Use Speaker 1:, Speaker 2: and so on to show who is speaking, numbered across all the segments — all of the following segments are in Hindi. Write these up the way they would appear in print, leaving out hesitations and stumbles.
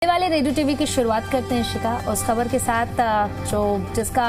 Speaker 1: वाले रेडियो टीवी की शुरुआत करते हैं शिका उस खबर के साथ जिसका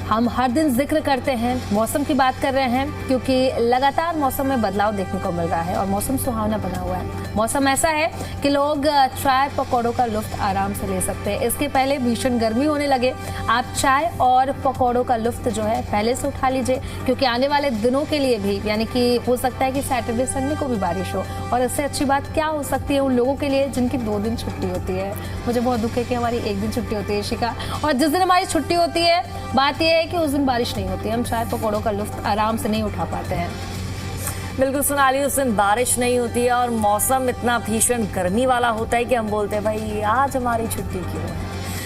Speaker 1: हम हर दिन जिक्र करते हैं। मौसम की बात कर रहे हैं क्योंकि लगातार मौसम में बदलाव देखने को मिल रहा है और मौसम सुहावना बना हुआ है। मौसम ऐसा है कि लोग चाय पकौड़ों का लुत्फ आराम से ले सकते हैं। इसके पहले भीषण गर्मी होने लगे, आप चाय और पकौड़ों का लुत्फ जो है पहले से उठा लीजिए क्योंकि आने वाले दिनों के लिए भी यानी कि हो सकता है कि सैटरडे संडे को भी बारिश हो। और इससे अच्छी बात क्या हो सकती है उन लोगों के लिए जिनकी 2 दिन छुट्टी होती है। मुझे बहुत दुख है कि हमारी 1 दिन छुट्टी होती है शिका, और जिस दिन हमारी छुट्टी होती है बात यह है कि उस दिन बारिश नहीं होती, हम चाय पकौड़ों का लुत्फ आराम से नहीं उठा पाते हैं।
Speaker 2: बिल्कुल सोनाली, उस दिन बारिश नहीं होती है और मौसम इतना भीषण गर्मी वाला होता है कि हम बोलते हैं भाई आज हमारी छुट्टी क्यों है।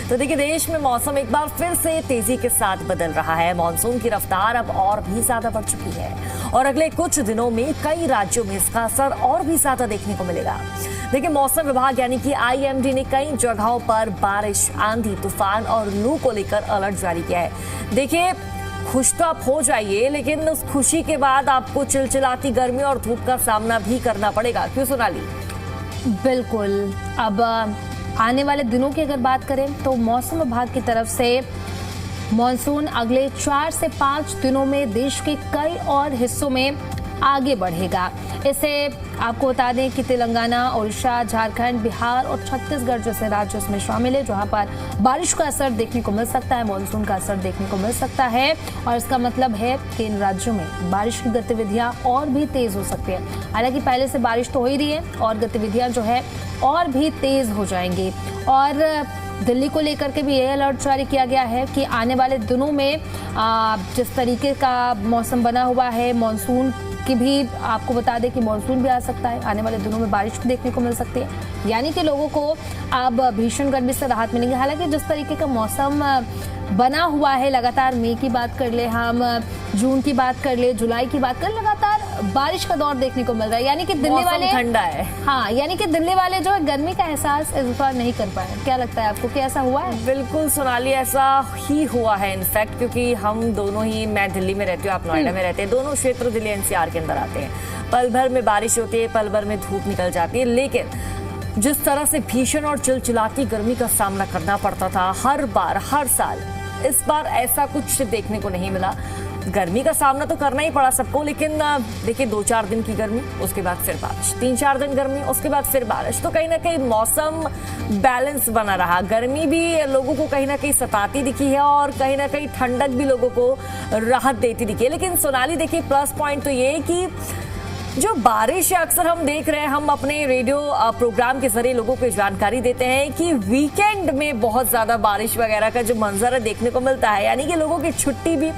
Speaker 2: तो देखिए, देश में मौसम एक बार फिर से तेजी के साथ बदल रहा है। मानसून की रफ्तार अब और भी ज्यादा बढ़ चुकी है और अगले कुछ दिनों में कई राज्यों में इसका असर और भी ज्यादा देखने को मिलेगा। देखिए, मौसम विभाग यानी कि IMD ने कई जगहों पर बारिश, आंधी, तूफान और लू को लेकर अलर्ट जारी किया है। देखिए, खुश तो आप हो जाइए, लेकिन उस खुशी के बाद आपको चिलचिलाती गर्मी और धूप का सामना भी करना पड़ेगा। क्यों सोनाली?
Speaker 1: बिल्कुल। अब आने वाले दिनों की अगर बात करें तो मौसम विभाग की तरफ से मॉनसून अगले 4 से 5 दिनों में देश के कई और हिस्सों में आगे बढ़ेगा। इसे आपको बता दें कि तेलंगाना, उड़ीसा, झारखंड, बिहार और छत्तीसगढ़ जैसे राज्य इसमें शामिल है जहां पर बारिश का असर देखने को मिल सकता है, मानसून का असर देखने को मिल सकता है। और इसका मतलब है कि इन राज्यों में बारिश की गतिविधियां और भी तेज हो सकती है। हालांकि पहले से बारिश तो हो ही रही है और गतिविधियां जो है और भी तेज हो जाएंगी। और दिल्ली को लेकर के भी यह अलर्ट जारी किया गया है कि आने वाले दिनों में जिस तरीके का मौसम बना हुआ है, मानसून की भी आपको बता दें कि मानसून भी आ सकता है। आने वाले दिनों में बारिश भी देखने को मिल सकती है, यानी कि लोगों को अब भीषण गर्मी से राहत मिलेगी। हालांकि जिस तरीके का मौसम बना हुआ है, लगातार मई की बात कर ले, हम जून की बात कर ले, जुलाई की बात कर ले, लगातार बारिश का दौर देखने को मिल रहा है। यानी कि दिल्ली वाले
Speaker 2: ठंडा है।
Speaker 1: हाँ, यानी कि दिल्ली वाले जो है गर्मी का एहसास इस बार नहीं कर पाए। क्या लगता है आपको कि ऐसा हुआ है?
Speaker 2: बिल्कुल सोनाली, ऐसा ही हुआ है इनफैक्ट, क्योंकि हम दोनों ही, मैं दिल्ली में रहती हूँ, आप नोएडा में रहते हैं, दोनों क्षेत्र दिल्ली NCR के अंदर आते हैं। पल भर में बारिश होती है, पल भर में धूप निकल जाती है, लेकिन जिस तरह से भीषण और चिलचिलाती गर्मी का सामना करना पड़ता था हर बार, हर साल, इस बार ऐसा कुछ देखने को नहीं मिला। गर्मी का सामना तो करना ही पड़ा सबको, लेकिन देखिए 2-4 दिन की गर्मी, उसके बाद फिर बारिश, 3-4 दिन गर्मी, उसके बाद फिर बारिश। तो कहीं ना कहीं मौसम बैलेंस बना रहा। गर्मी भी लोगों को कहीं ना कहीं सताती दिखी है और कहीं ना कहीं ठंडक भी लोगों को राहत देती दिखी है। लेकिन सोनाली देखिए, प्लस पॉइंट तो ये कि जो बारिश है, अक्सर हम देख रहे हैं, हम अपने रेडियो प्रोग्राम के जरिए लोगों को जानकारी देते हैं कि वीकेंड में बहुत ज्यादा बारिश वगैरह का जो मंजर है देखने को मिलता है। यानी कि लोगों की छुट्टी भी,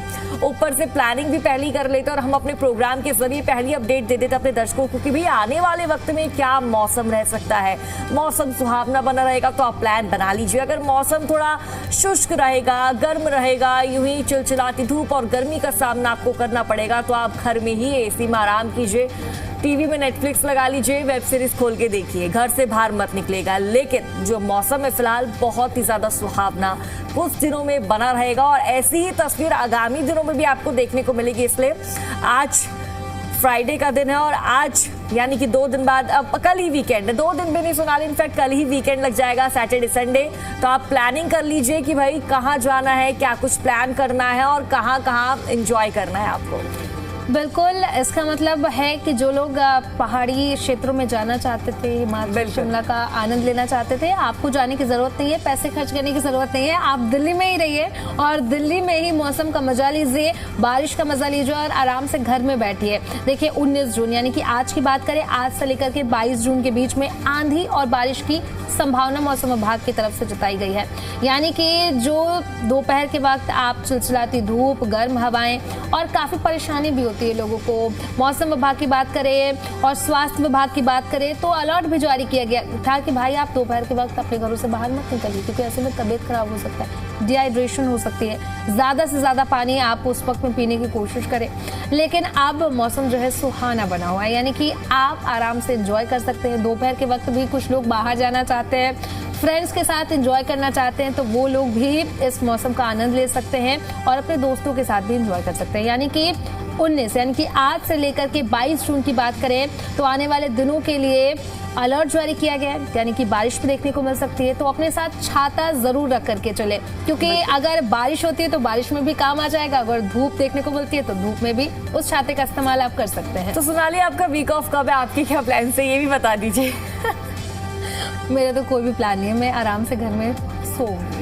Speaker 2: ऊपर से प्लानिंग भी पहली कर लेते हैं और हम अपने प्रोग्राम के जरिए पहली अपडेट दे देते अपने दर्शकों को कि भाई आने वाले वक्त में क्या मौसम रह सकता है। मौसम सुहावना बना रहेगा तो आप प्लान बना लीजिए। अगर मौसम थोड़ा शुष्क रहेगा, गर्म रहेगा, यूं ही चिलचिलाती धूप और गर्मी का सामना आपको करना पड़ेगा, तो आप घर में ही AC में आराम कीजिए, टीवी में नेटफ्लिक्स लगा लीजिए, वेब सीरीज खोल के देखिए, घर से बाहर मत निकलेगा। लेकिन जो मौसम है फिलहाल बहुत ही ज्यादा सुहावना कुछ दिनों में बना रहेगा और ऐसी ही तस्वीर आगामी दिनों में भी आपको देखने को मिलेगी। इसलिए आज फ्राइडे का दिन है और आज यानी कि 2 दिन बाद, अब कल ही वीकेंड है, 2 दिन भी नहीं सोनाली, इनफैक्ट कल ही वीकेंड लग जाएगा, सैटरडे संडे। तो आप प्लानिंग कर लीजिए कि भाई कहाँ जाना है, क्या कुछ प्लान करना है और कहाँ कहाँ एंजॉय करना है आपको।
Speaker 1: बिल्कुल, इसका मतलब है कि जो लोग पहाड़ी क्षेत्रों में जाना चाहते थे, हिमाचल, शिमला का आनंद लेना चाहते थे, आपको जाने की जरूरत नहीं है, पैसे खर्च करने की जरूरत नहीं है। आप दिल्ली में ही रहिए और दिल्ली में ही मौसम का मजा लीजिए, बारिश का मजा लीजिए और आराम से घर में बैठिए। देखिए 19 जून यानी कि आज की बात करें, आज से लेकर के 22 जून के बीच में आंधी और बारिश की संभावना मौसम विभाग की तरफ से जताई गई है। यानी कि जो दोपहर के वक्त आप चिलचिलाती धूप, गर्म हवाएं और काफी परेशानी भी होती है लोगों को। मौसम विभाग की बात करें और स्वास्थ्य विभाग की बात करें तो अलर्ट भी जारी किया गया था कि भाई आप दोपहर के वक्त अपने घरों से बाहर मत निकलिए क्योंकि ऐसे में तबीयत खराब हो सकता है, डिहाइड्रेशन हो सकती है। ज्यादा से ज्यादा पानी आप उस वक्त में पीने की कोशिश करें। लेकिन अब मौसम जो है सुहाना बना हुआ है, यानी कि आप आराम से एंजॉय कर सकते हैं। दोपहर के वक्त भी कुछ लोग बाहर जाना चाहते हैं, फ्रेंड्स के साथ एंजॉय करना चाहते हैं, तो वो लोग भी इस मौसम का आनंद ले सकते हैं और अपने दोस्तों के साथ भी एंजॉय कर सकते हैं। यानी कि 19 यानी कि आज से लेकर के 22 जून की बात करें तो आने वाले दिनों के लिए अलर्ट जारी किया गया है, यानी कि बारिश भी देखने को मिल सकती है, तो अपने साथ छाता जरूर रख करके चले, क्योंकि अगर बारिश होती है तो बारिश में भी काम आ जाएगा, अगर धूप देखने को मिलती है तो धूप में भी उस छाते का इस्तेमाल आप कर सकते हैं।
Speaker 2: तो सोनाली, आपका वीक ऑफ कब है, आपके क्या प्लान है, ये भी बता दीजिए।
Speaker 1: मेरा तो कोई भी प्लान नहीं है, मैं आराम से घर में सोऊंगी।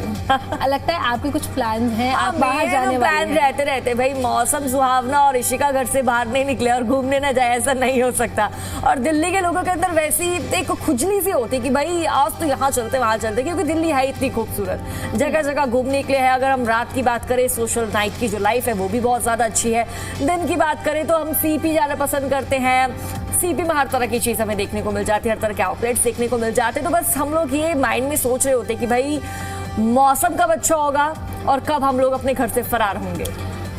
Speaker 1: लगता है आपके कुछ प्लान हैं, आप बाहर जाने वाले हैं।
Speaker 2: रहते रहते भाई मौसम सुहावना और ऋषिका घर से बाहर नहीं निकले और घूमने ना जाए, ऐसा नहीं हो सकता। और दिल्ली के लोगों के अंदर वैसी एक खुजली सी होती कि भाई आज तो यहाँ चलते वहां चलते, क्योंकि दिल्ली है इतनी खूबसूरत, जगह जगगह घूमने के लिए है। अगर हम रात की बात करें, सोशल नाइट की जो लाइफ है वो भी बहुत ज्यादा अच्छी है। दिन की बात करें तो हम सीपी जाना पसंद करते हैं, सीपी में हर तरह की चीज हमें देखने को मिल जाती है, हर तरह के आउटलेट्स देखने को मिल जाते हैं। तो बस हम लोग ये माइंड में सोच रहे होते कि भाई मौसम कब अच्छा होगा और कब हम लोग अपने घर से फरार होंगे।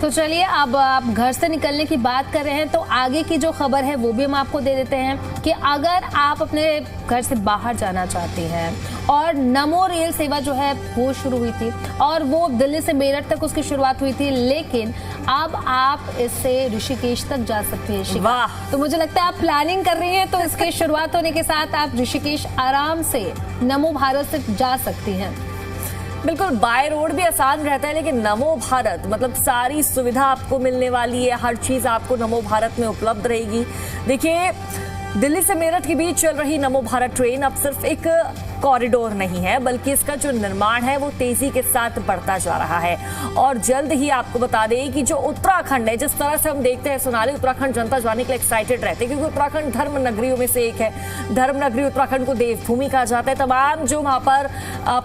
Speaker 1: तो चलिए, अब आप घर से निकलने की बात कर रहे हैं तो आगे की जो खबर है वो भी हम आपको दे देते हैं कि अगर आप अपने घर से बाहर जाना चाहते हैं और नमो रेल सेवा जो है वो शुरू हुई थी और वो दिल्ली से मेरठ तक उसकी शुरुआत हुई थी, लेकिन अब आप इससे ऋषिकेश तक जा सकती है।
Speaker 2: वाह!
Speaker 1: तो मुझे लगता है आप प्लानिंग कर रही हैं, तो इसके शुरुआत होने के साथ आप ऋषिकेश आराम से नमो भारत से जा सकती हैं।
Speaker 2: बिल्कुल, बाय रोड भी आसान रहता है, लेकिन नमो भारत मतलब सारी सुविधा आपको मिलने वाली है, हर चीज आपको नमो भारत में उपलब्ध रहेगी। देखिए, दिल्ली से मेरठ के बीच चल रही नमो भारत ट्रेन अब सिर्फ एक कॉरिडोर नहीं है, बल्कि इसका जो निर्माण है वो तेजी के साथ बढ़ता जा रहा है। और जल्द ही आपको बता दें कि जो उत्तराखंड है, जिस तरह से हम देखते हैं सोनाली, उत्तराखंड जनता जाने के लिए एक्साइटेड रहते हैं, क्योंकि उत्तराखंड धर्म नगरियों में से एक है। धर्म नगरी उत्तराखंड को देवभूमि कहा जाता है। तमाम जो वहाँ पर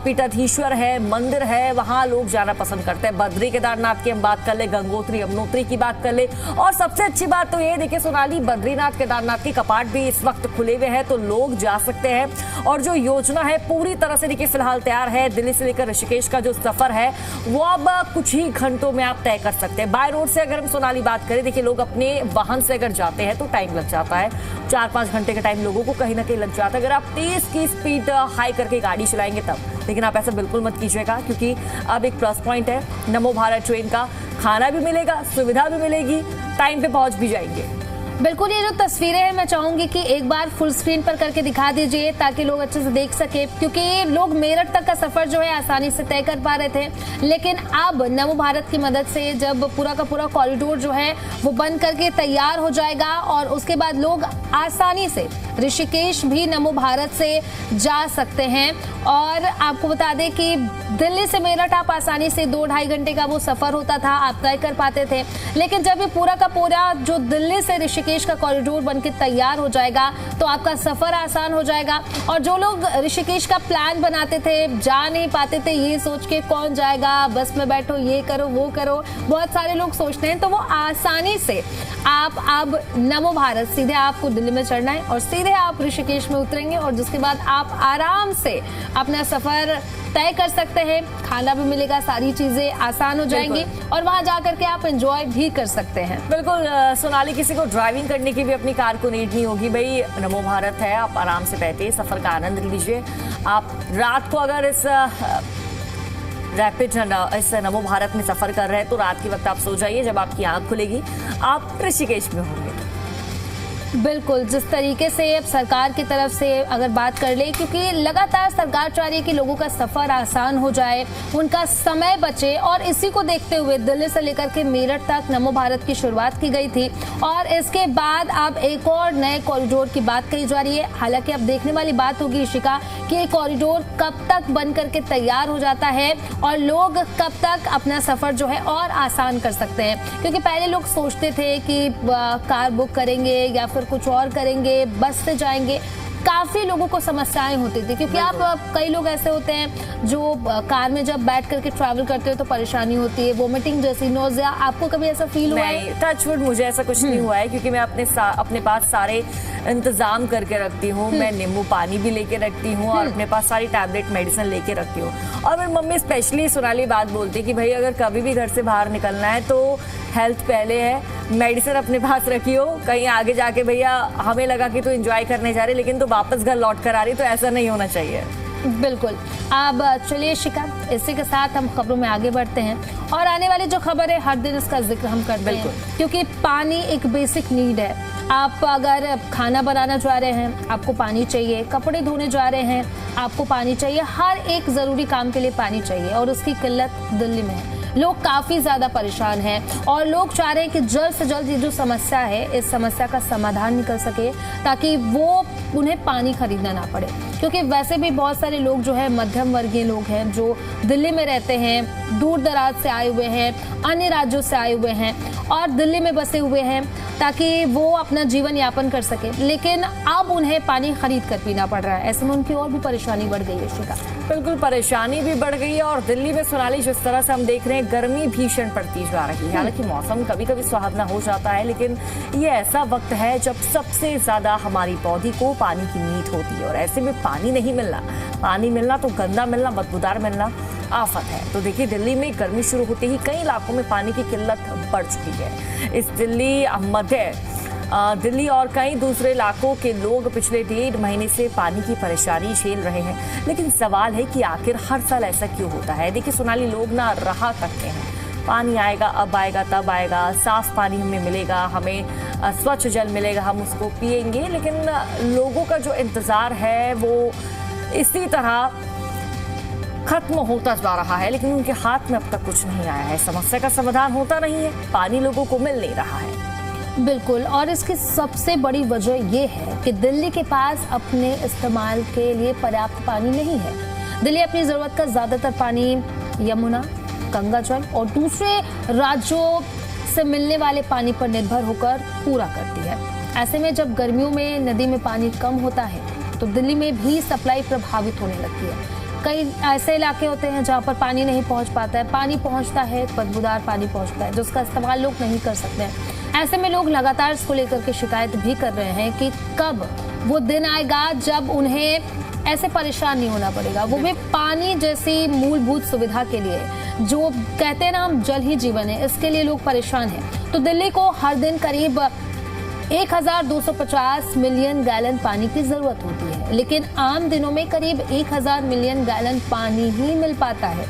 Speaker 2: पीठाधीश्वर है, मंदिर है, वहाँ लोग जाना पसंद करते हैं। बद्री केदारनाथ की हम बात कर ले, गंगोत्री यमुनोत्री की बात कर ले, और सबसे अच्छी बात तो ये देखिए सोनाली, बद्रीनाथ केदारनाथ के कपाट भी इस वक्त खुले हुए हैं, तो लोग जा सकते हैं। और जो योजना है पूरी तरह से देखिए फिलहाल तैयार है। दिल्ली से लेकर ऋषिकेश का जो सफर है वो अब कुछ ही घंटों में आप तय कर सकते हैं। बाय रोड से अगर हम सोनाली बात करें, देखिए लोग अपने वाहन से अगर जाते हैं तो टाइम लग जाता है, 4-5 घंटे का टाइम लोगों को कहीं ना कहीं लग जाता है अगर आप तेज की स्पीड हाई करके गाड़ी चलाएंगे तब। लेकिन आप ऐसा बिल्कुल मत कीजिएगा, क्योंकि अब एक प्लस पॉइंट है नमो भारत ट्रेन का, खाना भी मिलेगा, सुविधा भी मिलेगी, टाइम पे पहुंच भी जाएंगे।
Speaker 1: बिल्कुल, ये जो तस्वीरें हैं मैं चाहूंगी कि एक बार फुल स्क्रीन पर करके दिखा दीजिए ताकि लोग अच्छे से देख सके, क्योंकि लोग मेरठ तक का सफर जो है आसानी से तय कर पा रहे थे, लेकिन अब नमो भारत की मदद से जब पूरा का पूरा कॉरिडोर जो है वो बन करके तैयार हो जाएगा और उसके बाद लोग आसानी से ऋषिकेश भी नमो भारत से जा सकते हैं। और आपको बता दें कि दिल्ली से मेरठ आप आसानी से 2-2.5 घंटे का वो सफर होता था, आप तय कर पाते थे, लेकिन जब ये पूरा का पूरा जो दिल्ली से ऋषिकेश का कॉरिडोर बनके तैयार हो जाएगा तो आपका सफर आसान हो जाएगा। और जो लोग ऋषिकेश का प्लान बनाते थे, जा नहीं पाते थे, ये सोच के कौन जाएगा, बस में बैठो, ये करो वो करो, बहुत सारे लोग सोचते हैं, तो वो आसानी से आप अब नमो भारत सीधे आपको दिल्ली में चढ़ना है और सीधे आप ऋषिकेश में उतरेंगे और जिसके बाद आप आराम से अपना सफर तय कर सकते हैं। खाना भी मिलेगा, सारी चीजें आसान हो जाएंगी और वहां जाकर के आप एंजॉय भी कर सकते हैं।
Speaker 2: बिल्कुल सोनाली, किसी को ड्राइविंग करने की भी अपनी कार को नीड नहीं होगी भाई, नमो भारत है, आप आराम से बैठिए, सफर का आनंद लीजिए। आप रात को अगर इस इस नमो भारत में सफर कर रहे हैं तो रात के वक्त आप सो जाइए, जब आपकी आंख खुलेगी आप ऋषिकेश में होंगे।
Speaker 1: बिल्कुल, जिस तरीके से अब सरकार की तरफ से अगर बात कर ले, क्योंकि लगातार सरकार चाह रही है कि लोगों का सफर आसान हो जाए, उनका समय बचे, और इसी को देखते हुए दिल्ली से लेकर के मेरठ तक नमो भारत की शुरुआत की गई थी और इसके बाद अब एक और नए कॉरिडोर की बात कही जा रही है। हालांकि अब देखने वाली बात होगी ऋषिका कि ये कॉरिडोर कब तक बन करके तैयार हो जाता है और लोग कब तक अपना सफर जो है और आसान कर सकते हैं, क्योंकि पहले लोग सोचते थे कि कार बुक करेंगे या फिर कुछ और करेंगे, बस से जाएंगे, काफी लोगों को समस्याएं होती थी, क्योंकि आप कई लोग ऐसे होते हैं जो कार में जब बैठ करके ट्रैवल करते हो तो परेशानी होती है, वोमिटिंग जैसी, नोज़िया, आपको कभी ऐसा फील हुआ है?
Speaker 2: टच वुड मुझे ऐसा कुछ नहीं हुआ है, क्योंकि मैं अपने पास सारे इंतजाम करके रखती हूँ। मैं नींबू पानी भी लेके रखती हूँ और अपने पास सारी टैबलेट मेडिसिन लेके रखती हूँ। और मेरी मम्मी स्पेशली सोनाली बात बोलती है कि भाई अगर कभी भी घर से बाहर निकलना है तो हेल्थ पहले है, मेडिसिन अपने पास रखियो, कहीं आगे जाके भैया हमें लगा कि तू एंजॉय करने जा रही लेकिन तू वापस घर लौट कर आ रही, तो ऐसा नहीं होना चाहिए।
Speaker 1: बिल्कुल। अब चलिए शिका, इसी के साथ हम खबरों में आगे बढ़ते हैं और आने वाली जो खबर है हर दिन इसका जिक्र हम करते हैं, क्योंकि पानी एक बेसिक नीड है आप अगर खाना बनाना जा रहे हैं आपको पानी चाहिए, कपड़े धोने जा रहे हैं आपको पानी चाहिए, हर एक ज़रूरी काम के लिए पानी चाहिए और उसकी किल्लत दिल्ली में है। लोग काफ़ी ज़्यादा परेशान हैं और लोग चाह रहे हैं कि जल्द से जल्द ये जो समस्या है इस समस्या का समाधान निकल सके ताकि वो उन्हें पानी खरीदना ना पड़े, क्योंकि वैसे भी बहुत सारे लोग जो है मध्यम वर्गीय लोग हैं जो दिल्ली में रहते हैं, दूर दराज से आए हुए हैं, अन्य राज्यों से आए हुए हैं और दिल्ली में बसे हुए हैं ताकि वो अपना जीवन यापन कर सके, लेकिन अब उन्हें पानी खरीद कर पीना पड़ रहा है। ऐसे में उनकी और भी परेशानी बढ़ गई है। शिका, बिल्कुल
Speaker 2: परेशानी भी बढ़ गई है और दिल्ली में सोनाली जिस तरह से हम देख रहे हैं गर्मी भीषण पड़ती जा रही है। हालांकि मौसम कभी कभी सुहावना हो जाता है, लेकिन ये ऐसा वक्त है जब सबसे ज्यादा हमारी बॉडी को पानी की नीड होती है और ऐसे में पानी नहीं मिलना, पानी मिलना तो गंदा मिलना, बदबूदार मिलना आफत है। तो देखिए दिल्ली में गर्मी शुरू होते ही कई इलाकों में पानी की किल्लत बढ़ चुकी है। इस दिल्ली और कई दूसरे इलाकों के लोग पिछले 1.5 महीने से पानी की परेशानी झेल रहे हैं, लेकिन सवाल है कि आखिर हर साल ऐसा क्यों होता है। देखिए सोनाली, लोग ना रहा करते हैं, पानी आएगा, अब आएगा, तब आएगा, साफ पानी हमें मिलेगा, हमें स्वच्छ जल मिलेगा, हम उसको पिएंगे, लेकिन लोगों का जो इंतजार है वो इसी तरह खत्म होता जा रहा है, लेकिन उनके हाथ में अब तक कुछ नहीं आया है। समस्या का समाधान होता नहीं है, पानी लोगों को मिल नहीं रहा है।
Speaker 1: बिल्कुल, और इसकी सबसे बड़ी वजह ये है कि दिल्ली के पास अपने इस्तेमाल के लिए पर्याप्त पानी नहीं है। दिल्ली अपनी ज़रूरत का ज़्यादातर पानी यमुना, गंगा जल और दूसरे राज्यों से मिलने वाले पानी पर निर्भर होकर पूरा करती है। ऐसे में जब गर्मियों में नदी में पानी कम होता है तो दिल्ली में भी सप्लाई प्रभावित होने लगती है। कई ऐसे इलाके होते हैं जहाँ पर पानी नहीं पहुँच पाता है, पानी पहुँचता है बदबूदार पानी पहुँचता है जिसका इस्तेमाल लोग नहीं कर सकते हैं। ऐसे में लोग लगातार इसको लेकर के शिकायत भी कर रहे हैं कि कब वो दिन आएगा जब उन्हें ऐसे परेशान नहीं होना पड़ेगा, वो भी पानी जैसी मूलभूत सुविधा के लिए। जो कहते हैं ना हम जल ही जीवन है, इसके लिए लोग परेशान हैं। तो दिल्ली को हर दिन करीब 1250 मिलियन गैलन पानी की जरूरत होती है, लेकिन आम दिनों में करीब 1000 मिलियन गैलन पानी ही मिल पाता है,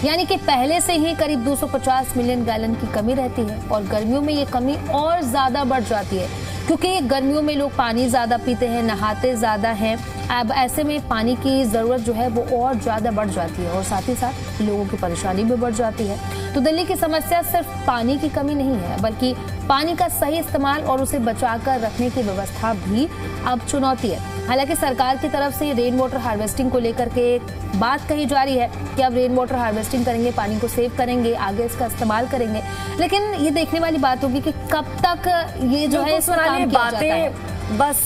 Speaker 1: यानी कि पहले से ही करीब 250 मिलियन गैलन की कमी रहती है। और गर्मियों में ये कमी और ज्यादा बढ़ जाती है क्योंकि गर्मियों में लोग पानी ज्यादा पीते हैं, नहाते ज्यादा हैं। अब ऐसे में पानी की जरूरत जो है वो और ज्यादा बढ़ जाती है और साथ ही साथ लोगों की परेशानी भी बढ़ जाती है। तो दिल्ली की समस्या सिर्फ पानी की कमी नहीं है, बल्कि पानी का सही इस्तेमाल और उसे बचाकर रखने की व्यवस्था भी अब चुनौती है। हालांकि सरकार की तरफ से रेन वाटर हार्वेस्टिंग को लेकर के बात कही जा रही है कि अब रेन वाटर हार्वेस्टिंग करेंगे, पानी को सेव करेंगे, आगे इसका इस्तेमाल करेंगे, लेकिन ये देखने वाली बात होगी कि कब तक ये जो है इसमें काम किया जाता है।
Speaker 2: बस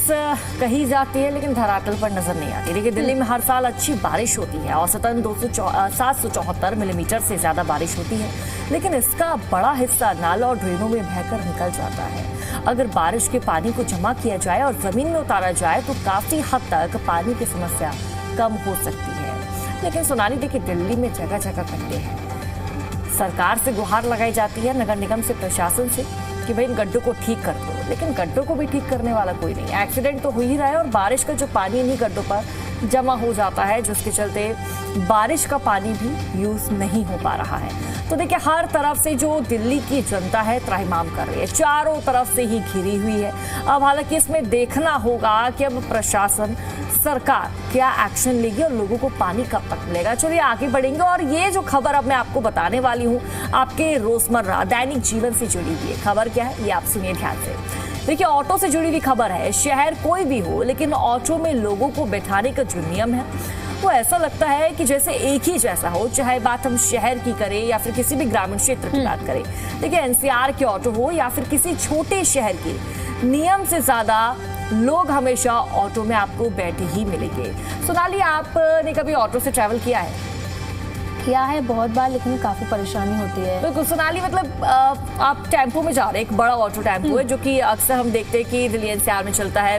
Speaker 2: कही जाती है लेकिन धरातल पर नजर नहीं आती। देखिए दिल्ली में हर साल अच्छी बारिश होती है, औसतन 774 मिलीमीटर से ज्यादा बारिश होती है, लेकिन इसका बड़ा हिस्सा नालों और ड्रेनों में बहकर निकल जाता है। अगर बारिश के पानी को जमा किया जाए और जमीन में उतारा जाए तो काफी हद तक पानी की समस्या कम हो सकती है। लेकिन सोनाली, देखिए दिल्ली में जगह जगह गड्ढे हैं। सरकार से गुहार लगाई जाती है, नगर निगम से, प्रशासन से कि भाई इन गड्ढों को ठीक कर दो, लेकिन गड्ढों को भी ठीक करने वाला कोई नहीं। एक्सीडेंट तो हो ही रहा है और बारिश का जो पानी इन्हीं गड्ढों पर जमा हो जाता है, जिसके चलते बारिश का पानी भी यूज नहीं हो पा रहा है। तो देखिए हर तरफ से जो दिल्ली की जनता है त्राहिमाम कर रही है, चारों तरफ से ही घिरी हुई है। अब हालांकि इसमें देखना होगा कि अब प्रशासन, सरकार क्या एक्शन लेगी और लोगों को पानी कब तक मिलेगा। चलिए आगे बढ़ेंगे और ये जो खबर अब मैं आपको बताने वाली हूँ आपके रोजमर्रा दैनिक जीवन से जुड़ी हुई है। खबर क्या है ये आप सुनिए ध्यान से। देखिए ऑटो से जुड़ी हुई खबर है। शहर कोई भी हो, लेकिन ऑटो में लोगों को बैठाने का जो नियम है वो ऐसा लगता है कि जैसे एक ही जैसा हो, चाहे बात हम शहर की करें या फिर किसी भी ग्रामीण क्षेत्र की बात करें। देखिए एनसीआर के ऑटो हो या फिर किसी छोटे शहर की, नियम से ज्यादा लोग हमेशा ऑटो में आपको बैठे ही मिलेंगे। सोनाली, आपने कभी ऑटो से ट्रैवल किया है?
Speaker 1: किया है बहुत बार, लेकिन काफी परेशानी होती है।
Speaker 2: बिल्कुल सोनाली, मतलब आप टेम्पो में जा रहे हैं, एक बड़ा ऑटो टेम्पो है जो कि अक्सर हम देखते हैं कि दिल्ली एनसीआर में चलता है,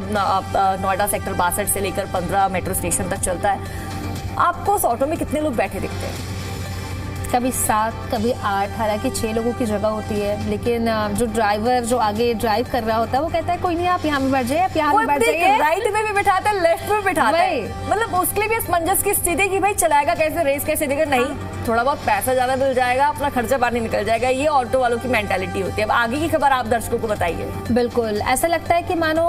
Speaker 2: नोएडा सेक्टर 62 से लेकर 15 मेट्रो स्टेशन तक चलता है। आपको उस ऑटो में कितने लोग बैठे दिखते हैं?
Speaker 1: कभी 7 कभी 8, हालांकि 6 लोगों की जगह होती है, लेकिन जो ड्राइवर जो आगे ड्राइव कर रहा होता है वो कहता है कोई नहीं आप यहाँ में बैठ जाइए, आप यहाँ में बैठ जाइए।
Speaker 2: राइट में भी बिठाता है, लेफ्ट में बिठाता है, मतलब उसके लिए भी असमंजस की स्थिति कि भाई चलाएगा कैसे, रेस कैसे देगा, नहीं थोड़ा बहुत पैसा ज्यादा मिल जाएगा, अपना खर्चा पानी निकल जाएगा, ये ऑटो वालों की मेंटालिटी होती है। अब आगे की खबर आप दर्शकों को बताइए।
Speaker 1: बिल्कुल ऐसा लगता है कि मानो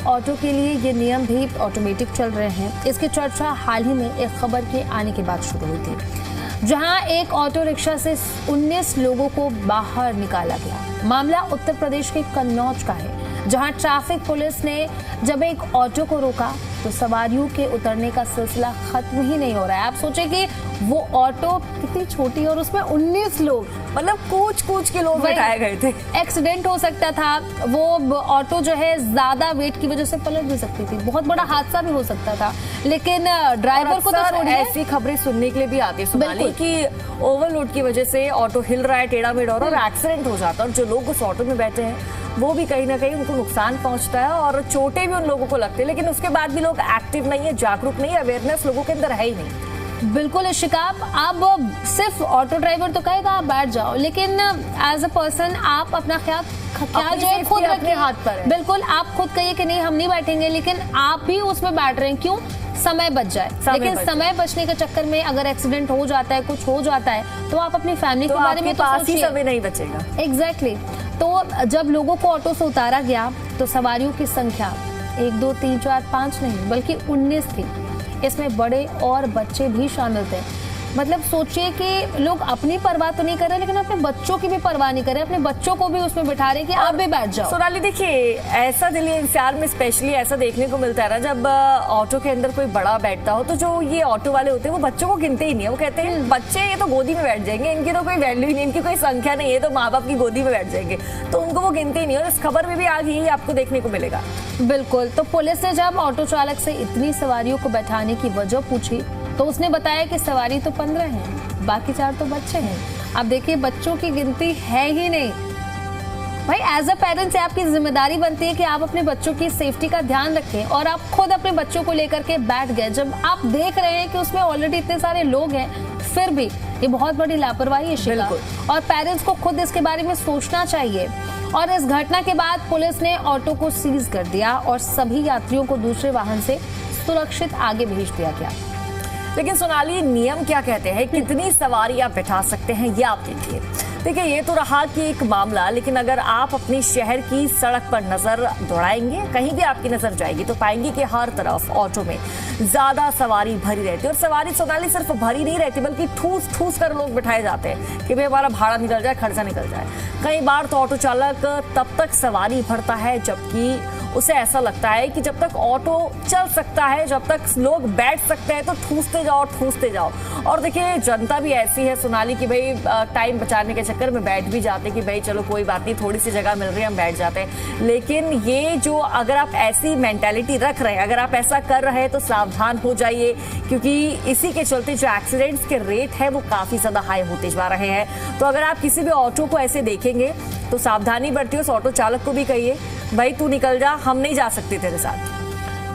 Speaker 1: ऑटो के लिए ये नियम भी ऑटोमेटिक चल रहे हैं। इसकी चर्चा हाल ही में एक खबर के आने के बाद शुरू हुई थी, जहां एक ऑटो रिक्शा से 19 लोगों को बाहर निकाला गया। मामला उत्तर प्रदेश के कन्नौज का है, जहां ट्रैफिक पुलिस ने जब एक ऑटो को रोका तो सवारियों के उतरने का सिलसिला खत्म ही नहीं हो रहा है। आप सोचे कि वो ऑटो कितनी छोटी और उसमें 19 लोग,
Speaker 2: मतलब कूच के लोग बैठाए गए थे।
Speaker 1: एक्सीडेंट हो सकता था, वो ऑटो जो है ज्यादा वेट की वजह से पलट भी सकती थी, बहुत बड़ा हादसा भी हो सकता था। लेकिन ड्राइवर को तो छोड़िए,
Speaker 2: ऐसी खबरें सुनने के लिए भी आती है सोनाली कि ओवरलोड की वजह से ऑटो हिल रहा है टेढ़ा मेढ़ा और एक्सीडेंट हो जाता है, और जो लोग उस ऑटो में बैठे हैं वो भी कहीं ना कहीं उनको नुकसान पहुंचता है और चोटें भी उन लोगों को लगती है, लेकिन उसके बाद भी लोग एक्टिव नहीं है, जागरूक नहीं है, अवेयरनेस लोगों के अंदर है ही नहीं।
Speaker 1: बिल्कुल इशिका, अब सिर्फ ऑटो ड्राइवर तो कहेगा आप बैठ जाओ, लेकिन एज अ पर्सन आप अपना ख्याल जो है खुद
Speaker 2: अपने हाथ पर है।
Speaker 1: बिल्कुल आप खुद कहिए कि नहीं हम नहीं बैठेंगे, लेकिन आप भी उसमें बैठ रहे हैं, क्यों? समय बच जाए। लेकिन समय बचने के चक्कर में अगर एक्सीडेंट हो जाता है, कुछ हो जाता है, तो आप अपनी फैमिली के बारे में तो सोचिए,
Speaker 2: समय नहीं बचेगा।
Speaker 1: एग्जैक्टली। तो जब लोगों को ऑटो से उतारा गया तो सवारियों की संख्या 1 2 3 4 5 नहीं बल्कि 19 थी। इसमें बड़े और बच्चे भी शामिल थे। मतलब सोचिए कि लोग अपनी परवाह तो नहीं कर रहे, लेकिन अपने बच्चों की भी परवाह नहीं कर रहे, अपने बच्चों को भी उसमें बिठा रहे कि आप भी बैठ जाओ।
Speaker 2: सोनाली देखिए, ऐसा दिल्ली एनसीआर में स्पेशली ऐसा देखने को मिलता है ना, जब ऑटो के अंदर कोई बड़ा बैठता हो तो जो ये ऑटो वाले होते हैं वो बच्चों को गिनते ही नहीं है। वो कहते हैं बच्चे ये तो गोदी में बैठ जाएंगे, इनकी तो कोई वैल्यू ही नहीं, इनकी कोई संख्या नहीं है, तो माँ बाप की गोदी में बैठ जाएंगे, तो उनको वो गिनते ही नहीं। और इस खबर में भी आज यही आपको देखने को मिलेगा।
Speaker 1: बिल्कुल। तो पुलिस ने जब ऑटो चालक से इतनी सवारियों को बैठाने की वजह पूछी तो उसने बताया कि सवारी तो 15 हैं, बाकी 4 तो बच्चे हैं। अब देखिए बच्चों की गिनती है ही नहीं। भाई एज अ पेरेंट्स आपकी जिम्मेदारी बनती है कि आप अपने बच्चों की सेफ्टी का ध्यान रखें, और आप खुद अपने बच्चों को लेकर के बैठ गए जब आप देख रहे हैं कि उसमें ऑलरेडी इतने सारे लोग हैं, फिर भी ये बहुत बड़ी लापरवाही है शिका, और पेरेंट्स को खुद इसके बारे में सोचना चाहिए। और इस घटना के बाद पुलिस ने ऑटो को सीज कर दिया और सभी यात्रियों को दूसरे वाहन से सुरक्षित आगे भेज दिया गया।
Speaker 2: लेकिन सोनाली, नियम क्या कहते हैं, कितनी सवारी आप बैठा सकते हैं, ये आप देखिए। देखिए ये तो रहा कि एक मामला, लेकिन अगर आप अपनी शहर की सड़क पर नजर दौड़ाएंगे, कहीं भी आपकी नजर जाएगी तो पाएंगे कि हर तरफ ऑटो में ज्यादा सवारी भरी रहती है। और सवारी सोनाली सिर्फ भरी नहीं रहती, बल्कि ठूस ठूस कर लोग बिठाए जाते हैं कि भाई हमारा भाड़ा निकल जाए, खर्चा निकल जाए। कई बार तो ऑटो चालक तब तक सवारी भरता है जबकि उसे ऐसा लगता है कि जब तक ऑटो चल सकता है, जब तक लोग बैठ सकते हैं, तो ठूसते जाओ। और देखिए जनता भी ऐसी है सोनाली कि भाई टाइम बचाने के चक्कर में बैठ भी जाते कि भाई चलो कोई बात नहीं, थोड़ी सी जगह मिल रही है हम बैठ जाते हैं। लेकिन ये जो अगर आप ऐसी मेंटालिटी रख रहे हैं, अगर आप ऐसा कर रहे हैं तो सावधान हो जाइए, क्योंकि इसी के चलते जो एक्सीडेंट्स के रेट है वो काफी ज्यादा हाई होते जा रहे हैं। तो अगर आप किसी भी ऑटो को ऐसे देखेंगे तो सावधानी बरतिए, उस ऑटो चालक को भी कहिए भाई तू निकल जा, हम नहीं जा सकते तेरे साथ।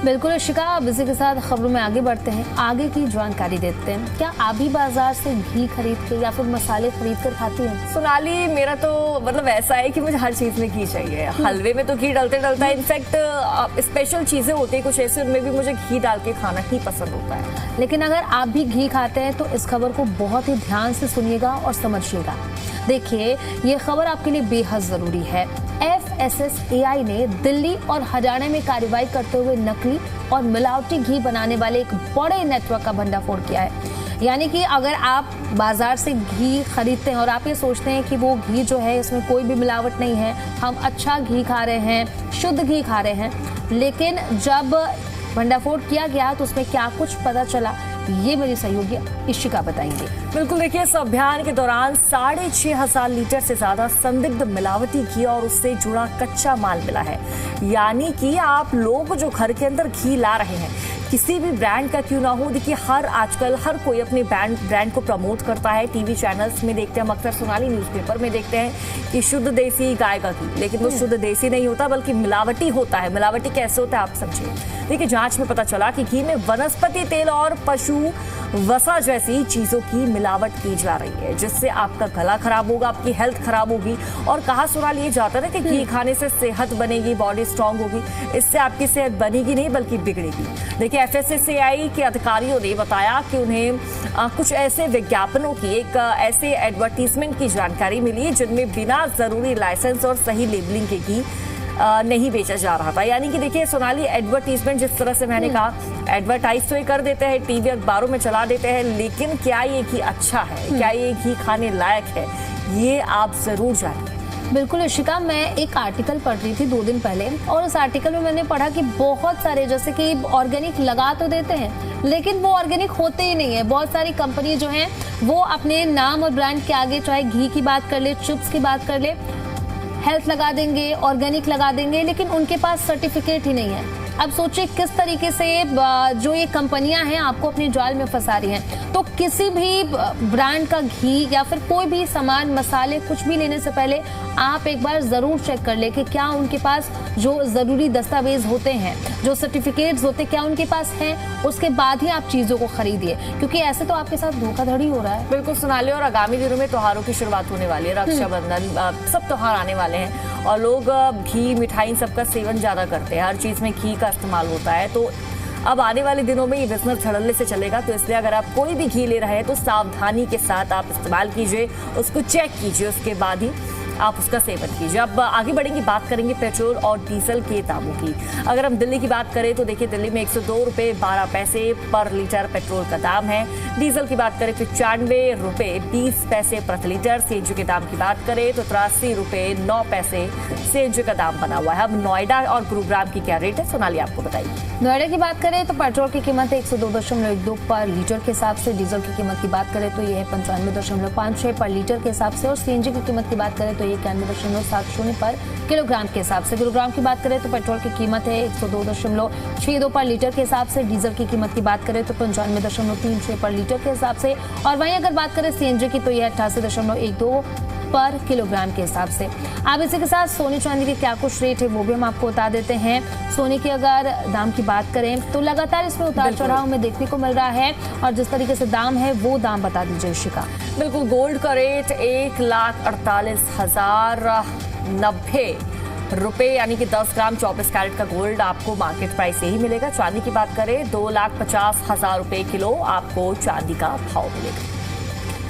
Speaker 1: बिल्कुल शिका, अब इसी के साथ खबरों में आगे बढ़ते हैं, आगे की जानकारी देते हैं। क्या आप भी बाजार से घी खरीद के या फिर मसाले खरीद कर खाती हैं?
Speaker 2: सोनाली, मेरा तो मतलब ऐसा है कि मुझे हर चीज में घी चाहिए। हलवे में तो घी डलते डलता है, इनफैक्ट स्पेशल चीजें होती है कुछ ऐसे, उनमें भी मुझे घी डाल के खाना ही पसंद होता है।
Speaker 1: लेकिन अगर आप भी घी खाते हैं तो इस खबर को बहुत ही ध्यान से सुनिएगा और समझिएगा। देखिए ये खबर आपके लिए बेहद जरूरी है। FSSAI ने दिल्ली और हरियाणा में कार्रवाई करते हुए नकली और मिलावटी घी बनाने वाले एक बड़े नेटवर्क का भंडाफोड़ किया है। यानी कि अगर आप बाजार से घी खरीदते हैं और आप ये सोचते हैं कि वो घी जो है इसमें कोई भी मिलावट नहीं है, हम अच्छा घी खा रहे हैं, शुद्ध घी खा रहे हैं, लेकिन जब भंडाफोड़ किया गया तो उसमें क्या कुछ पता चला, ये मेरी सहयोगी इशिका बताएंगे।
Speaker 2: बिल्कुल देखिए, इस अभियान के दौरान 6,500 लीटर से ज्यादा संदिग्ध मिलावटी घी और उससे जुड़ा कच्चा माल मिला है। यानी कि आप लोग जो घर के अंदर घी ला रहे हैं, किसी भी ब्रांड का क्यों ना हो, देखिए आजकल हर कोई अपने ब्रांड को प्रमोट करता है। टीवी चैनल्स में देखते हैं, अक्सर सोनाली न्यूज़पेपर में देखते हैं कि शुद्ध देसी गाय का घी, लेकिन वो शुद्ध देसी नहीं होता बल्कि मिलावटी होता है। मिलावटी कैसे होता है आप समझिए। देखिए जांच में पता चला कि घी में वनस्पति तेल और पशु वसा जैसी चीजों की मिलावट की जा रही है, जिससे आपका गला खराब होगा, आपकी हेल्थ खराब होगी। और कहा सुना लिए जाता है कि घी खाने से सेहत बनेगी, बॉडी स्ट्रांग होगी। इससे आपकी सेहत बनेगी नहीं बल्कि बिगड़ेगी। देखिए एफएसएसएआई के अधिकारियों ने बताया कि उन्हें कुछ ऐसे विज्ञापनों की, एक ऐसे एडवर्टीजमेंट की जानकारी मिली जिनमें बिना जरूरी लाइसेंस और सही लेबलिंग के घी नहीं बेचा जा रहा था। यानी कि देखिए सोनाली, एडवर्टीजमेंट जिस तरह से मैंने कहा, एडवर्टाइज तो ये कर देते हैं, टीवी अखबारों में चला देते हैं, लेकिन क्या ये घी अच्छा है, क्या ये घी खाने लायक है, ये आप जरूर जानिए।
Speaker 1: बिल्कुल इशिका, मैं एक आर्टिकल पढ़ रही थी 2 दिन पहले, और उस आर्टिकल में मैंने पढ़ा कि बहुत सारे जैसे कि ऑर्गेनिक लगा तो देते हैं लेकिन वो ऑर्गेनिक होते ही नहीं है। बहुत सारी कंपनी जो हैं वो अपने नाम और ब्रांड के आगे, चाहे घी की बात कर ले, चिप्स की बात कर ले, हेल्थ लगा देंगे, ऑर्गेनिक लगा देंगे, लेकिन उनके पास सर्टिफिकेट ही नहीं है। अब सोचिए किस तरीके से जो ये कंपनियां हैं आपको अपने जाल में फंसा रही हैं। तो किसी भी ब्रांड का घी या फिर कोई भी सामान, मसाले, कुछ भी लेने से पहले आप एक बार जरूर चेक कर ले कि क्या उनके पास जो जरूरी दस्तावेज होते हैं, जो सर्टिफिकेट्स होते हैं, क्या उनके पास हैं। उसके बाद ही आप चीजों को खरीदिए, क्योंकि ऐसे तो आपके साथ धोखाधड़ी हो रहा है।
Speaker 2: बिल्कुल सोनाली, और आगामी दिनों में त्योहारों की शुरुआत होने वाली है, रक्षाबंधन, सब त्योहार आने वाले हैं और लोग घी, मिठाई सबका सेवन ज्यादा करते हैं, हर चीज में घी का इस्तेमाल होता है। तो अब आने वाले दिनों में ये बिजनेस धड़ल्ले से चलेगा। तो इसलिए अगर आप कोई भी घी ले रहे हैं तो सावधानी के साथ आप इस्तेमाल कीजिए, उसको चेक कीजिए, उसके बाद ही आप उसका सेवन कीजिए। अब आगे बढ़ेंगे, बात करेंगे पेट्रोल और डीजल के दामों की। अगर हम दिल्ली की बात करें तो देखिए दिल्ली में 102 रुपये 12 पैसे पर लीटर पेट्रोल का दाम है। डीजल की बात करें तो 95 रुपये 20 पैसे प्रति लीटर। सीएनजी के दाम की बात करें तो 83 रुपये 9 पैसे सीएनजी का दाम बना हुआ है। अब नोएडा और गुरुग्राम की क्या रेट है, सोनाली आपको बताइए।
Speaker 1: नोएडा की बात करें तो पेट्रोल की कीमत है 102.12 पर लीटर के हिसाब से। डीजल की कीमत की बात करें तो ये है 95.56 पर लीटर के हिसाब से। और सीएनजी की कीमत की बात करें तो ये 91.70 पर किलोग्राम के हिसाब से। गुरुग्राम की बात करें तो पेट्रोल की कीमत है 102.62 पर लीटर के हिसाब से। डीजल की कीमत की बात करें तो 95.36 पर लीटर के हिसाब से। और वहीं अगर बात करें सीएनजी की तो यह 88.12 पर किलोग्राम के हिसाब से। अब इसी के साथ सोने चांदी के क्या कुछ रेट है वो भी हम आपको बता देते हैं। सोने के अगर दाम की बात करें तो लगातार इसमें उतार चढ़ाव में देखने को मिल रहा है, और जिस तरीके से दाम है वो दाम बता दीजिए इशिका।
Speaker 2: बिल्कुल, गोल्ड का रेट 1,48,090 रुपए, यानी कि 10 ग्राम 24 कैरेट का गोल्ड आपको मार्केट प्राइस से ही मिलेगा। चांदी की बात करें 2,50,000 रुपए किलो आपको चांदी का भाव मिलेगा।